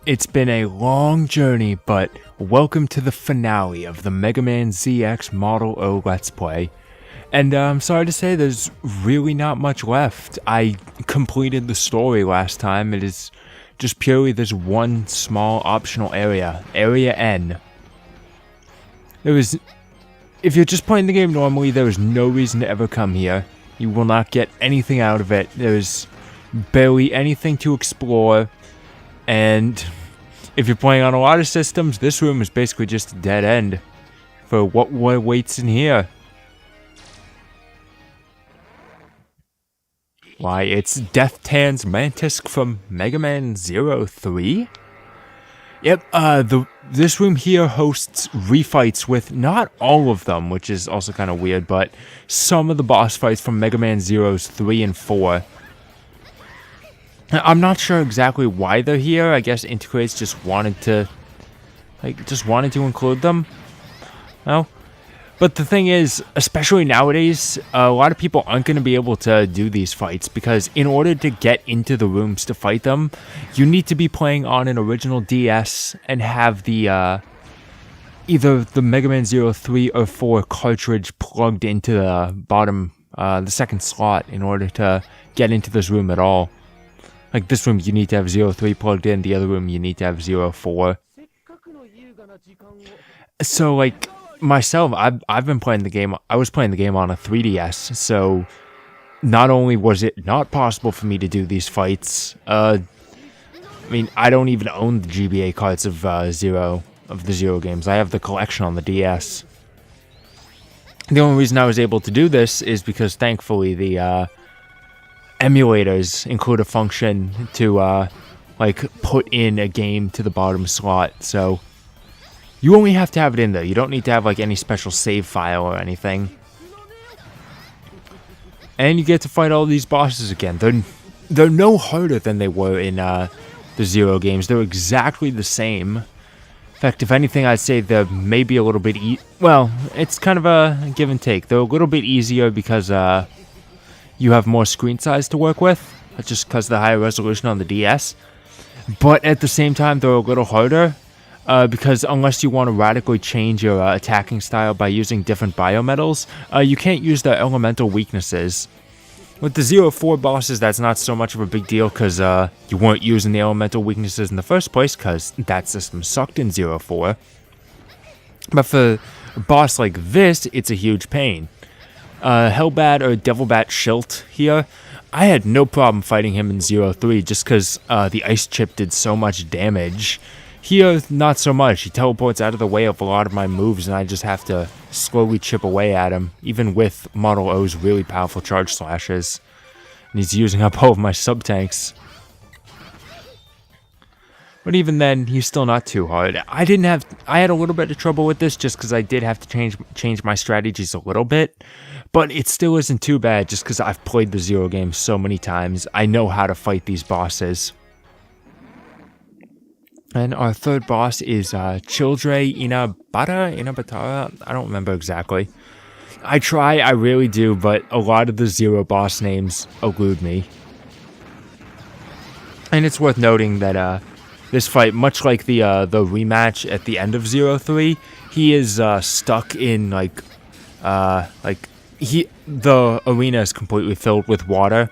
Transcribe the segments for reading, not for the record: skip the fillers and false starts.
It's been a long journey, but welcome to the finale of the Mega Man ZX Model O Let's Play. And I'm sorry to say there's really not much left. I completed the story last time. It is just purely this one small optional area, Area N. If you're just playing the game normally, there is no reason to ever come here. You will not get anything out of it. There's barely anything to explore. And if you're playing on a lot of systems, this room is basically just a dead end for what waits in here. Why, it's Death Tan's Mantisk from Mega Man 03? Yep, this room here hosts refights with not all of them, which is also kind of weird, but some of the boss fights from Mega Man Zeroes 3 and 4. I'm not sure exactly why they're here. I guess Intergrades just wanted to include them. No? But the thing is, especially nowadays, a lot of people aren't going to be able to do these fights because in order to get into the rooms to fight them, you need to be playing on an original DS and have the either the Mega Man 03 or 4 cartridge plugged into the bottom, the second slot in order to get into this room at all. Like this room, you need to have 03 plugged in. The other room, you need to have 04. So, like, myself, I've been playing the game. I was playing the game on a 3DS. So, not only was it not possible for me to do these fights, I mean, I don't even own the GBA cards of the Zero games. I have the collection on the DS. The only reason I was able to do this is because, thankfully, the emulators include a function to put in a game to the bottom slot, so you only have to have it in there. You don't need to have like any special save file or anything. And you get to fight all these bosses again. They're no harder than they were in the Zero games. They're exactly the same. In fact, if anything, I'd say they're maybe a little bit well, it's kind of a give and take. They're a little bit easier because you have more screen size to work with, just because of the higher resolution on the DS. But at the same time, they're a little harder, because unless you want to radically change your attacking style by using different biometals, you can't use their elemental weaknesses. With the 04 bosses, that's not so much of a big deal, because you weren't using the elemental weaknesses in the first place, because that system sucked in 04. But for a boss like this, it's a huge pain. Hellbat or Devilbat Schilt here, I had no problem fighting him in 03 just because the ice chip did so much damage. Here, not so much. He teleports out of the way of a lot of my moves and I just have to slowly chip away at him, even with Model O's really powerful charge slashes. And he's using up all of my sub-tanks. But even then, he's still not too hard. I had a little bit of trouble with this just because I did have to change my strategies a little bit. But it still isn't too bad just because I've played the Zero games so many times. I know how to fight these bosses. And our third boss is Childre Inabatara? I don't remember exactly. I really do, but a lot of the Zero boss names elude me. And it's worth noting that this fight, much like the rematch at the end of 03, he is stuck in the arena is completely filled with water.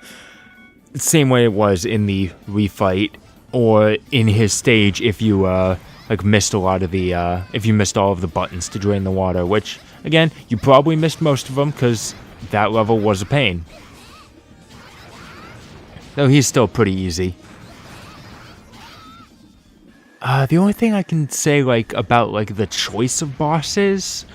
Same way it was in the refight or in his stage if you missed a lot of the if you missed all of the buttons to drain the water, which again, you probably missed most of them because that level was a pain. Though he's still pretty easy. The only thing I can say about the choice of bosses,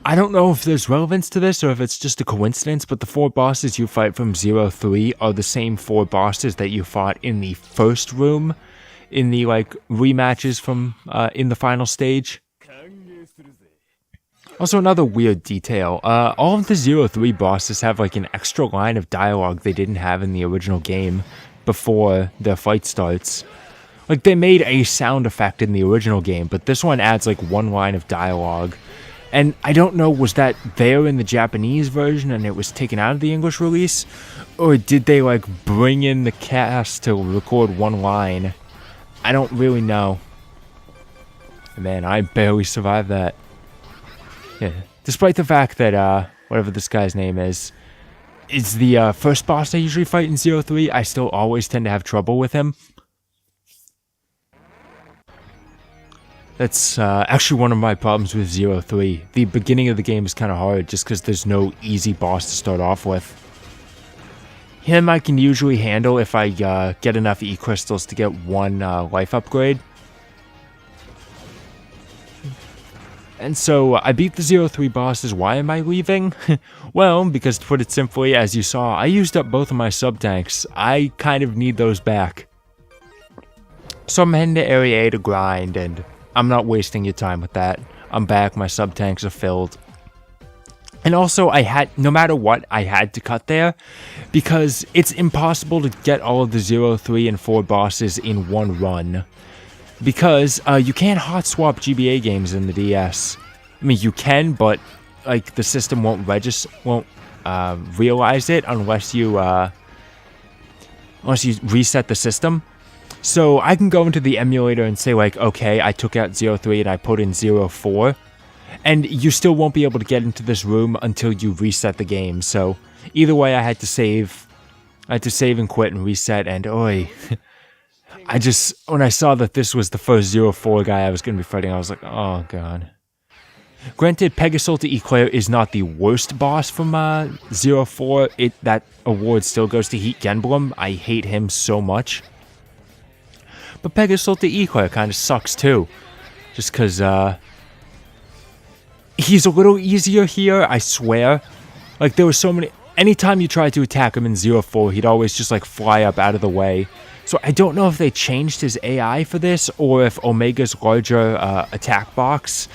I don't know if there's relevance to this or if it's just a coincidence, but the 4 bosses you fight from 03 are the same 4 bosses that you fought in the first room in the rematches from in the final stage. Also, another weird detail, all of the 03 bosses have an extra line of dialogue they didn't have in the original game before the fight starts. They made a sound effect in the original game, but this one adds one line of dialogue. And I don't know, was that there in the Japanese version and it was taken out of the English release? Or did they bring in the cast to record one line I don't really know. Man, I barely survived that. Yeah. Despite the fact that, whatever this guy's name is the first boss I usually fight in 03, I still always tend to have trouble with him. That's actually one of my problems with 03. The beginning of the game is kind of hard just because there's no easy boss to start off with. Him I can usually handle if I get enough E-crystals to get one life upgrade. And so I beat the 03 bosses. Why am I leaving? Well, because to put it simply, as you saw, I used up both of my sub-tanks. I kind of need those back. So I'm heading to Area A to grind, and I'm not wasting your time with that. I'm back, my sub-tanks are filled. And also, no matter what, I had to cut there, because it's impossible to get all of the 0, 3, and 4 bosses in one run. Because you can't hot swap GBA games in the DS. I mean, you can, but like the system won't realize it unless you reset the system. So I can go into the emulator and say like, okay, I took out 03 and I put in 04, and you still won't be able to get into this room until you reset the game. So either way, I had to save and quit and reset, and oi. When I saw that this was the first 04 guy I was going to be fighting, I was like, oh god. Granted, Pegasulta Eclair is not the worst boss from 04. That award still goes to Heat Genblem. I hate him so much. But Pegasulta Eclair kind of sucks too. Just because he's a little easier here, I swear. Like, there were so many... Anytime you tried to attack him in 04, he'd always just like fly up out of the way. So I don't know if they changed his AI for this, or if Omega's larger attack box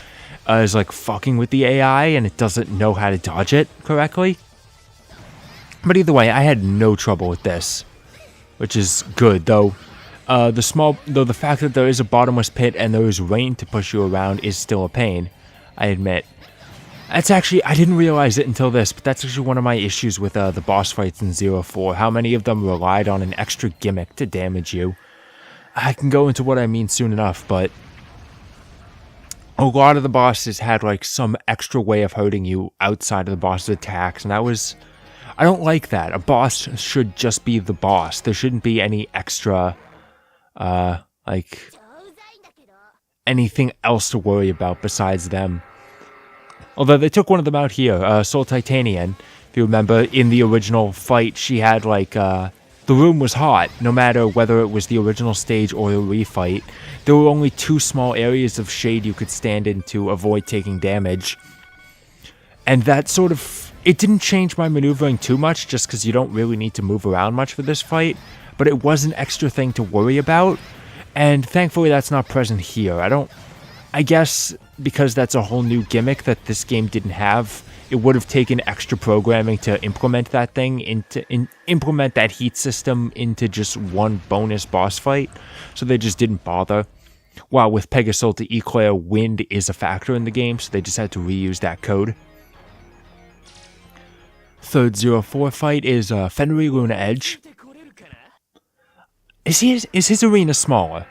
is like fucking with the AI and it doesn't know how to dodge it correctly. But either way, I had no trouble with this, which is good. Though the fact that there is a bottomless pit and there is rain to push you around is still a pain, I admit. That's actually, I didn't realize it until this, but that's actually one of my issues with the boss fights in 04. How many of them relied on an extra gimmick to damage you. I can go into what I mean soon enough, but a lot of the bosses had like some extra way of hurting you outside of the boss's attacks, and I don't like that. A boss should just be the boss. There shouldn't be any extra, like, anything else to worry about besides them. Although they took one of them out here, Soul Titanian. If you remember, in the original fight, she had like, the room was hot, no matter whether it was the original stage or the refight. There were only 2 small areas of shade you could stand in to avoid taking damage. And that sort of... It didn't change my maneuvering too much, just because you don't really need to move around much for this fight. But it was an extra thing to worry about. And thankfully that's not present here. I guess because that's a whole new gimmick that this game didn't have, it would have taken extra programming to implement that thing, implement that heat system into just one bonus boss fight, so they just didn't bother. While with Pegasulta Eclair, wind is a factor in the game, so they just had to reuse that code. Third 04 fight is Fenrir Luna Edge. Is his arena smaller?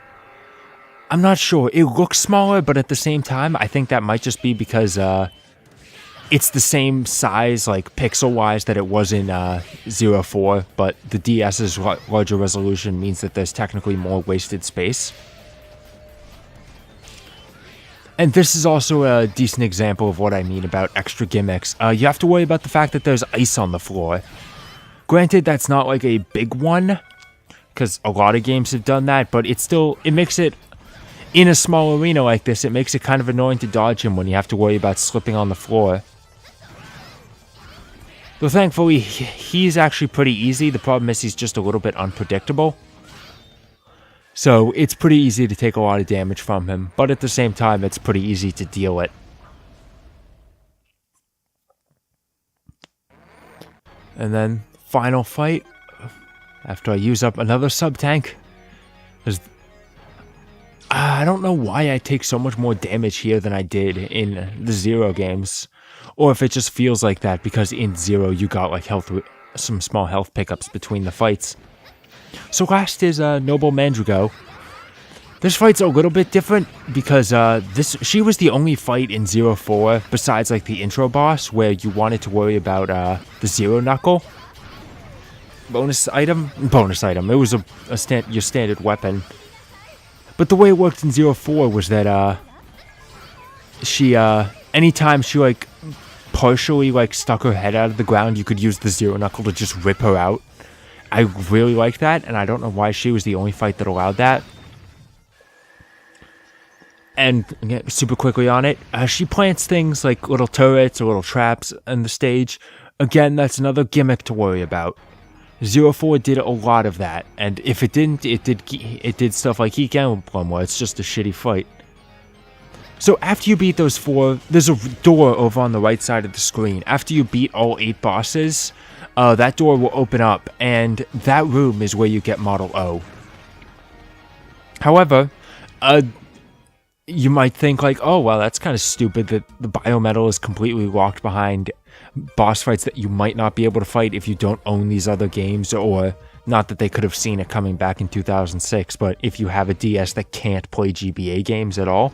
I'm not sure. It looks smaller, but at the same time, I think that might just be because it's the same size, like pixel-wise, that it was in 04, but the DS's larger resolution means that there's technically more wasted space. And this is also a decent example of what I mean about extra gimmicks. You have to worry about the fact that there's ice on the floor. Granted, that's not like a big one, because a lot of games have done that, but it makes it... In a small arena like this, it makes it kind of annoying to dodge him when you have to worry about slipping on the floor. Though thankfully, he's actually pretty easy. The problem is he's just a little bit unpredictable. So it's pretty easy to take a lot of damage from him, but at the same time, it's pretty easy to deal it. And then, final fight, after I use up another sub-tank. I don't know why I take so much more damage here than I did in the 0 games. Or if it just feels like that because in 0 you got like some small health pickups between the fights. So last is Noble Mandrago. This fight's a little bit different because she was the only fight in Zero 4 besides like the intro boss where you wanted to worry about the Zero Knuckle. Bonus item? Bonus item. It was your standard weapon. But the way it worked in Zero 4 was that anytime she like partially like stuck her head out of the ground, you could use the Zero Knuckle to just rip her out. I really like that, and I don't know why she was the only fight that allowed that. And super quickly on it, she plants things like little turrets or little traps on the stage. Again, that's another gimmick to worry about. Zero 4 did a lot of that, and if it didn't, it did stuff like Heat Emblem, where it's just a shitty fight. So after you beat those 4, there's a door over on the right side of the screen. After you beat all 8 bosses, that door will open up, and that room is where you get Model O. However, you might think like, oh, well, that's kind of stupid that the Biometal is completely locked behind boss fights that you might not be able to fight if you don't own these other games, or not that they could have seen it coming back in 2006, but if you have a DS that can't play GBA games at all.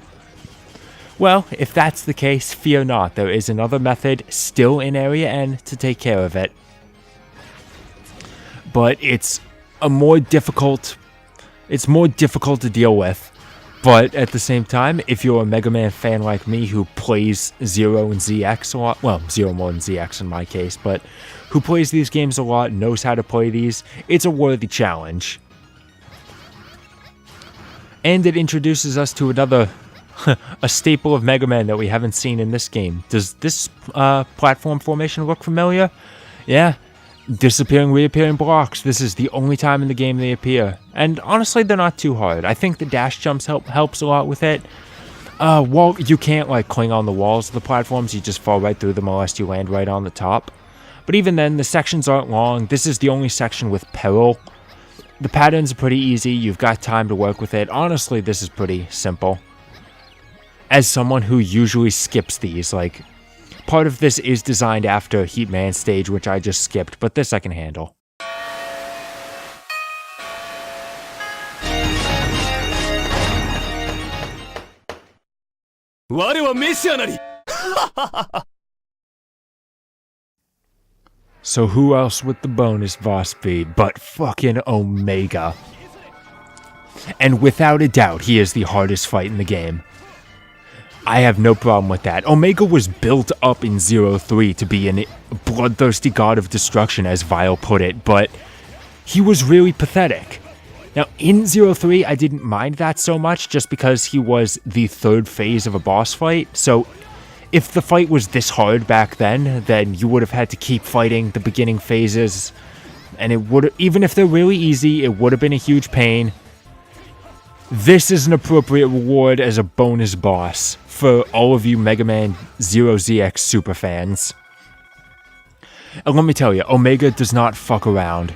Well, if that's the case, fear not, there is another method still in Area N to take care of it. But it's more difficult to deal with. But at the same time, if you're a Mega Man fan like me who plays Zero and ZX a lot, well, Zero more than ZX in my case, but who plays these games a lot, knows how to play these, it's a worthy challenge. And it introduces us to another, a staple of Mega Man that we haven't seen in this game. Does this platform formation look familiar? Yeah. Disappearing, reappearing blocks. This is the only time in the game they appear. And honestly, they're not too hard. I think the dash jumps helps a lot with it. You can't like cling on the walls of the platforms. You just fall right through them unless you land right on the top. But even then, the sections aren't long. This is the only section with peril. The patterns are pretty easy. You've got time to work with it. Honestly, this is pretty simple. As someone who usually skips these, like, part of this is designed after Heatman stage, which I just skipped, but this I can handle. So who else with the bonus boss beat but fucking Omega? And without a doubt, he is the hardest fight in the game. I have no problem with that. Omega was built up in Zero 3 to be a bloodthirsty god of destruction, as Vile put it, but he was really pathetic. Now, in Zero 3, I didn't mind that so much, just because he was the third phase of a boss fight, so if the fight was this hard back then you would have had to keep fighting the beginning phases, and it would, even if they're really easy, it would have been a huge pain. This is an appropriate reward as a bonus boss for all of you Mega Man Zero ZX super fans. And let me tell you, Omega does not fuck around.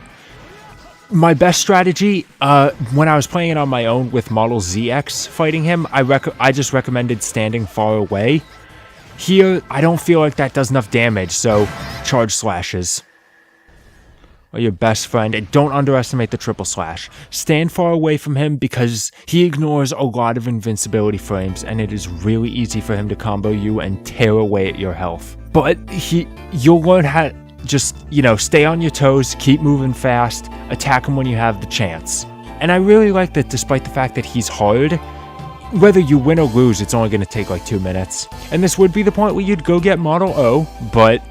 My best strategy, when I was playing it on my own with Model ZX fighting him, I just recommended standing far away. Here, I don't feel like that does enough damage, so charge slashes are your best friend, and don't underestimate the triple slash. Stand far away from him because he ignores a lot of invincibility frames, and it is really easy for him to combo you and tear away at your health. But you'll learn how to just, stay on your toes, keep moving fast, attack him when you have the chance. And I really like that despite the fact that he's hard, whether you win or lose, it's only going to take like 2 minutes. And this would be the point where you'd go get Model O, but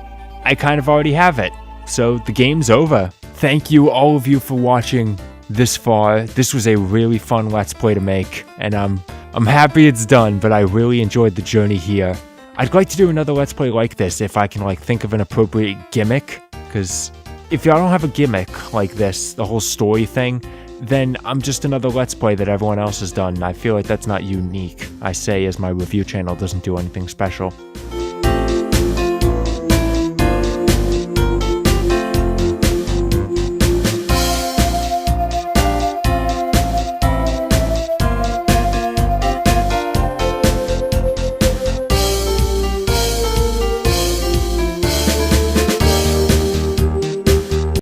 I kind of already have it. So the game's over. Thank you all of you for watching this far. This was a really fun Let's Play to make, and I'm happy it's done, but I really enjoyed the journey here. I'd like to do another Let's Play like this if I can think of an appropriate gimmick, because if y'all don't have a gimmick like this, the whole story thing, then I'm just another Let's Play that everyone else has done, and I feel like that's not unique. I say as my review channel doesn't do anything special.